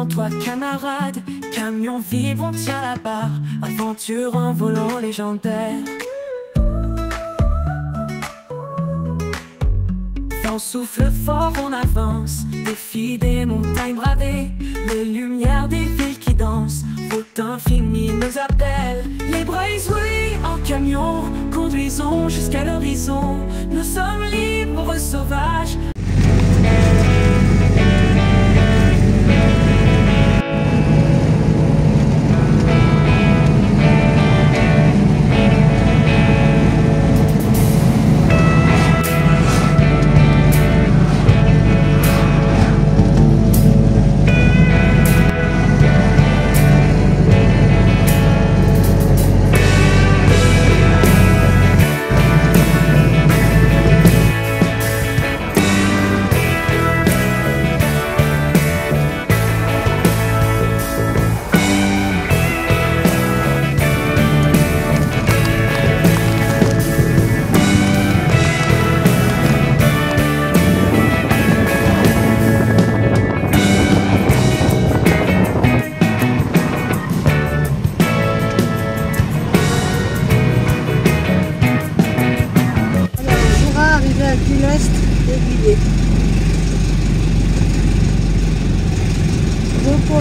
devant toi camarade. Camion vivre, on tient la barre. Aventure en volant légendaire. Vent souffle fort, on avance. Défi des montagnes bravées. Les lumières des villes qui dansent. Route infinie nous appelle. Les bras oui en camion. Conduisons jusqu'à l'horizon. Nous sommes libres sauvages.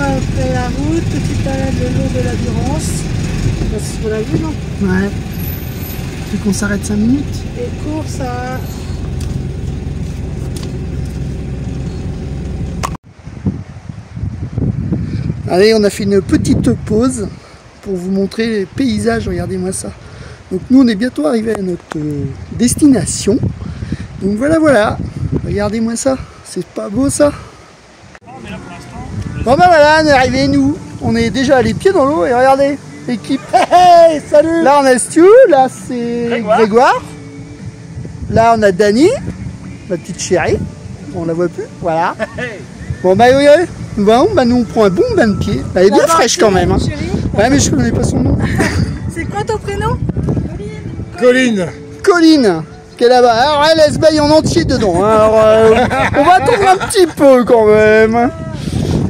Après la route, petite balade le long de la Durance. C'est sur la vue, non? Ouais. Puis qu'on s'arrête 5 minutes. Et course à... Allez, on a fait une petite pause pour vous montrer les paysages. Regardez-moi ça. Donc nous, on est bientôt arrivé à notre destination. Donc voilà. Regardez-moi ça. C'est pas beau ça? Bon ben voilà, on est arrivé nous, on est déjà les pieds dans l'eau et regardez, l'équipe, hey, salut. Là on a Stu, là c'est Grégoire, là on a Dani, ma petite chérie, on la voit plus, voilà. Bon bah oui, nous on prend un bon bain de pied, elle est bien fraîche quand même. Hein. Ouais mais je connais pas son nom. C'est quoi ton prénom? Colline, qui est là-bas, alors elle se baille en entier dedans, alors on va attendre un petit peu quand même.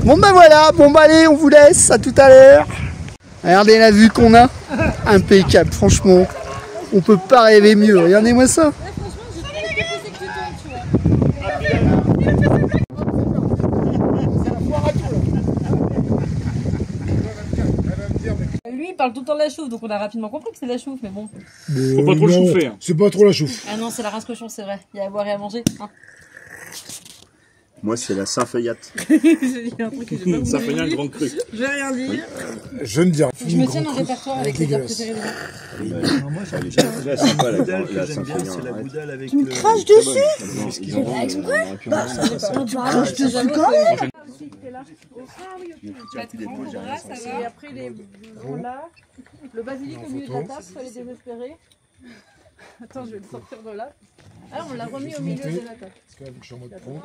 Bon bah voilà, bon bah allez, on vous laisse, à tout à l'heure. Regardez la vue qu'on a, impeccable, franchement, on peut pas rêver mieux, regardez-moi ça. Lui il parle tout le temps de la chouffe, donc on a rapidement compris que c'est de la chouffe, mais bon. Faut pas trop le chauffer. Hein. C'est pas trop la chouffe. Ah non, c'est la rince cochon, c'est vrai, il y a à boire et à manger. Hein. Moi, c'est la Saint-Feuillate. J'ai dit un truc que j'ai pas voulu. Ça fait un grand cru. Je vais rien dire. Je ne dis rien. Je me tiens dans le répertoire avec les bières préférées des gens. Moi, c'est pas la Saint-Feuillate. C'est la boudale avec Tu me craches dessus? Je te jure quand même. Et après les là, le basilic au milieu de la tasse, fallait désespérer. Attends, je vais le sortir de là. Ah, on l'a remis au milieu de la table. Parce que je suis en mode pro.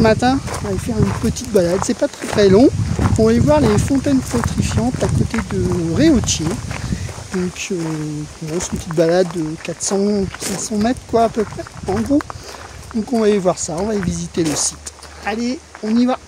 matin, on va aller faire une petite balade, c'est pas très long. On va aller voir les fontaines pétrifiantes à côté de Réautier. Donc c'est une petite balade de 400-500 mètres quoi à peu près, en gros. Donc on va aller voir ça, on va aller visiter le site. Allez, on y va.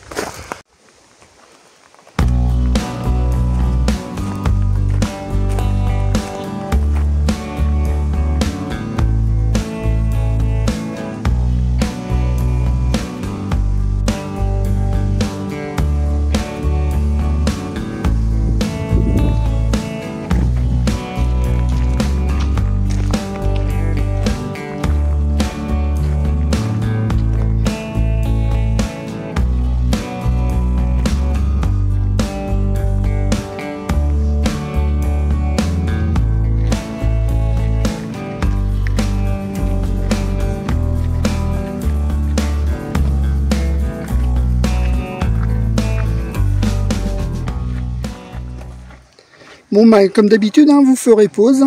Bon, bah, comme d'habitude, hein, vous ferez pause.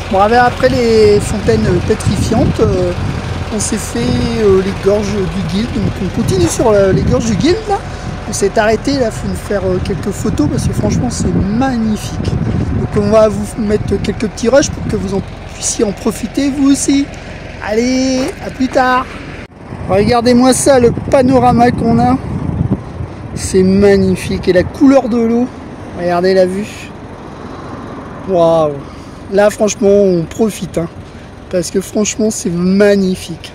Bon voilà, après les fontaines pétrifiantes, on s'est fait les gorges du Guild, donc on continue sur les gorges du Guild là. On s'est arrêté là, faut nous faire quelques photos parce que franchement c'est magnifique. Donc on va vous mettre quelques petits rushs pour que vous puissiez en profiter vous aussi. Allez, à plus tard. Regardez-moi ça, le panorama qu'on a. C'est magnifique et la couleur de l'eau, regardez la vue. Waouh! Là franchement on profite hein, parce que franchement c'est magnifique.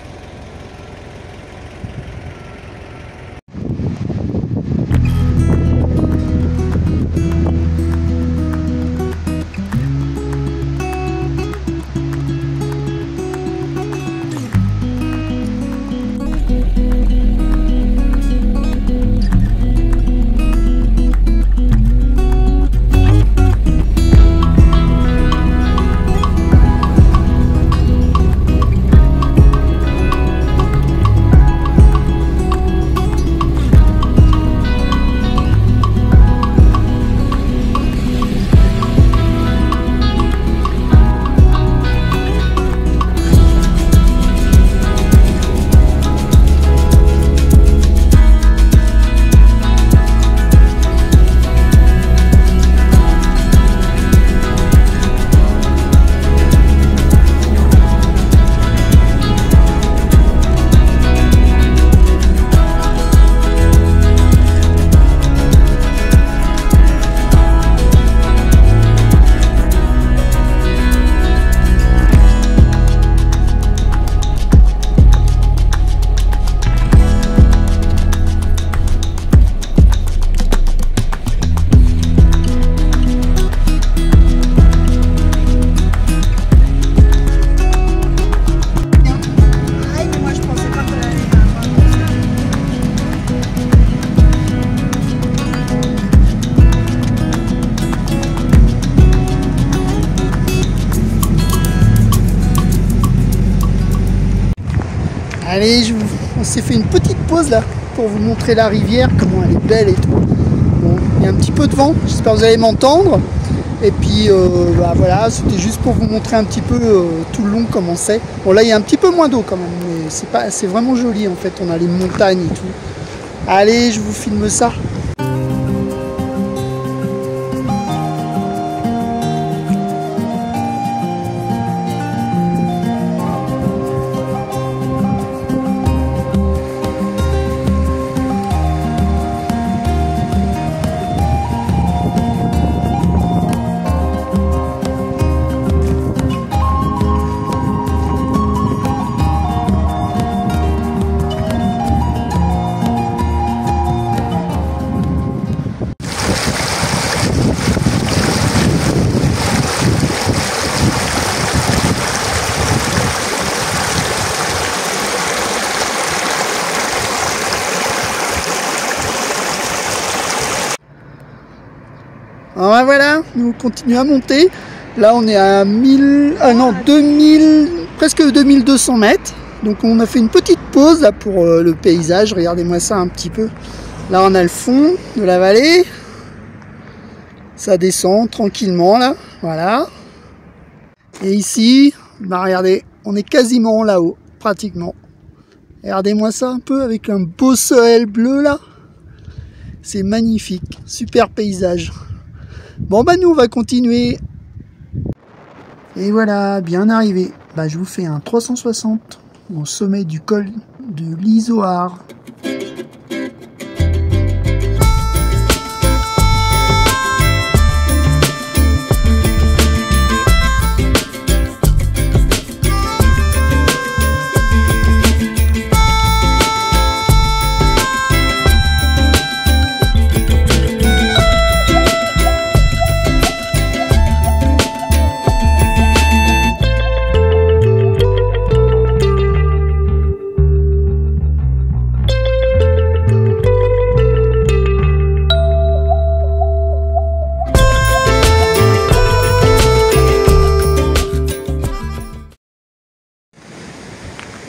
Allez, on s'est fait une petite pause là pour vous montrer la rivière, comment elle est belle et tout. Bon, il y a un petit peu de vent, j'espère que vous allez m'entendre. Et puis bah, voilà, c'était juste pour vous montrer un petit peu tout le long comment c'est. Bon là il y a un petit peu moins d'eau quand même, mais c'est vraiment joli en fait, on a les montagnes et tout. Allez, je vous filme ça. Alors voilà, nous continuons à monter. Là on est à 2000, presque 2200 mètres. Donc on a fait une petite pause là pour le paysage. Regardez-moi ça un petit peu. Là on a le fond de la vallée. Ça descend tranquillement là, voilà. Et ici, bah regardez, on est quasiment là-haut, pratiquement. Regardez-moi ça un peu avec un beau ciel bleu là. C'est magnifique, super paysage. Bon bah nous on va continuer. Et voilà, bien arrivé. Bah je vous fais un 360 au sommet du col de l'Izoard.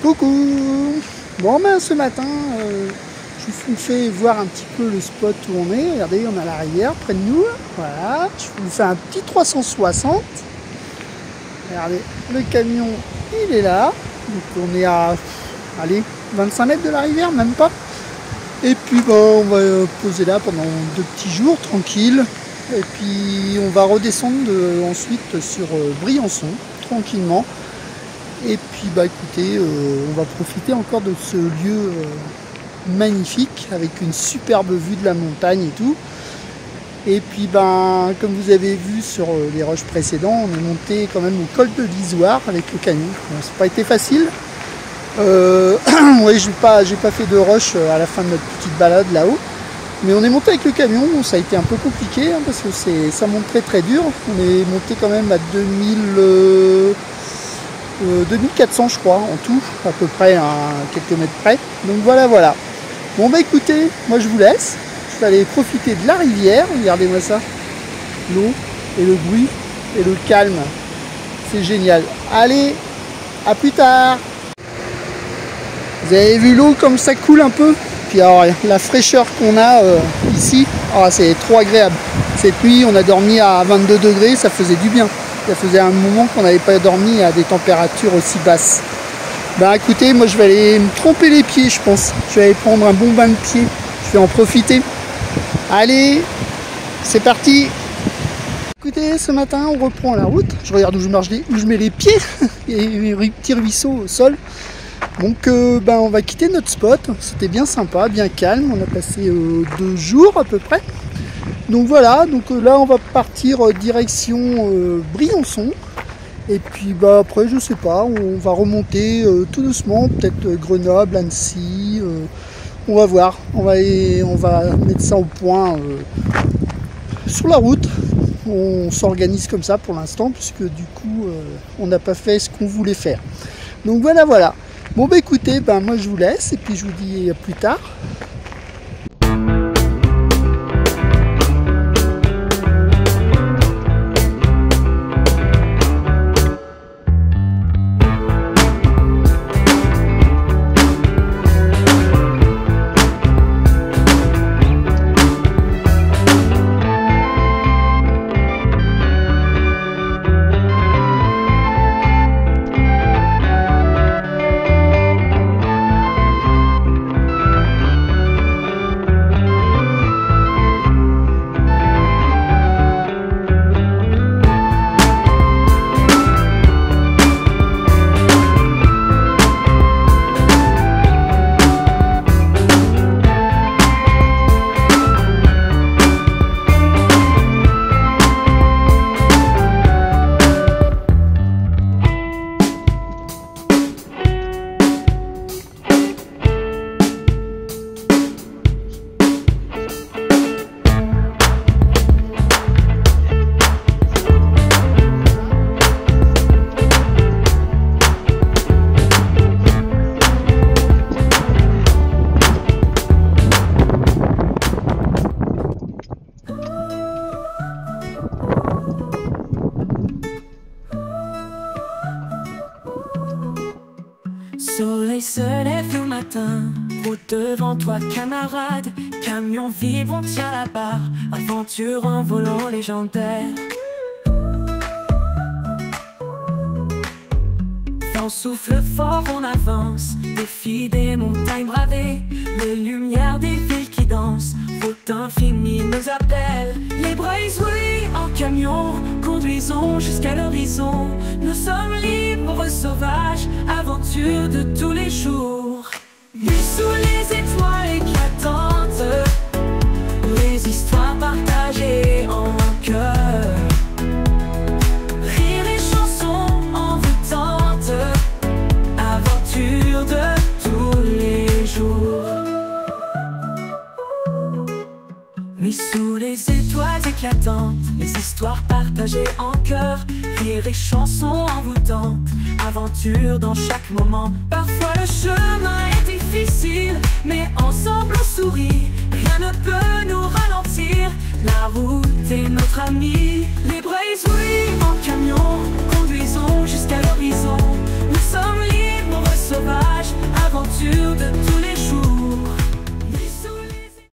Coucou. Bon ben ce matin je vous fais voir un petit peu le spot où on est. Regardez, on a la rivière près de nous. Voilà, je vous fais un petit 360. Regardez, le camion il est là. Donc on est à allez, 25 mètres de la rivière, même pas. Et puis bon, on va poser là pendant 2 petits jours tranquille. Et puis on va redescendre ensuite sur Briançon tranquillement. Et puis bah écoutez, on va profiter encore de ce lieu magnifique avec une superbe vue de la montagne et tout. Et puis ben comme vous avez vu sur les rushs précédents, on est monté quand même au col de l'Izoard avec le camion. Bon, c'est pas été facile. Ouais, j'ai pas fait de rush à la fin de notre petite balade là-haut. Mais on est monté avec le camion, bon, ça a été un peu compliqué hein, parce que ça monte très dur. On est monté quand même à 2400 je crois en tout, à peu près à quelques mètres près. Donc voilà. Bon bah écoutez, moi je vous laisse. Je vais aller profiter de la rivière. Regardez-moi ça. L'eau et le bruit et le calme. C'est génial. Allez, à plus tard. Vous avez vu l'eau comme ça coule un peu? Puis alors la fraîcheur qu'on a ici, c'est trop agréable. Cette nuit on a dormi à 22 degrés, ça faisait du bien. Ça faisait un moment qu'on n'avait pas dormi à des températures aussi basses. Bah écoutez, moi je vais aller me tremper les pieds je pense. Je vais aller prendre un bon bain de pied. Je vais en profiter. Allez, c'est parti. Écoutez, ce matin on reprend la route. Je regarde où je mets les pieds. Il y a un petit ruisseau au sol. Donc on va quitter notre spot. C'était bien sympa, bien calme. On a passé 2 jours à peu près. Donc voilà, donc là on va partir direction Briançon. Et puis après je sais pas, on va remonter tout doucement, peut-être Grenoble, Annecy, on va voir, on va mettre ça au point sur la route. On s'organise comme ça pour l'instant puisque du coup on n'a pas fait ce qu'on voulait faire. Donc voilà. Bon bah écoutez, moi je vous laisse et puis je vous dis à plus tard. se lève le matin. Route devant toi, camarade. Camion vibre, on tient la barre. Aventure en volant légendaire. Vent souffle fort, on avance. Défi des montagnes bravées. Les lumières des villes qui dansent. Route infinie nous appelle. Les Braithwaite en camion, conduisons jusqu'à l'horizon. Nous sommes libres, sauvages, aventure de tous les jours. Nuit sous les étoiles éclatantes, les histoires partagées en un cœur. Rire et chansons envoûtantes, aventure de tous les jours. Nuit sous les étoiles éclatantes, les histoires partagées en cœur. Rire et chansons envoûtantes, aventure dans chaque moment. Parfois le chemin est difficile, mais ensemble on sourit. Rien ne peut nous ralentir, la route est notre amie.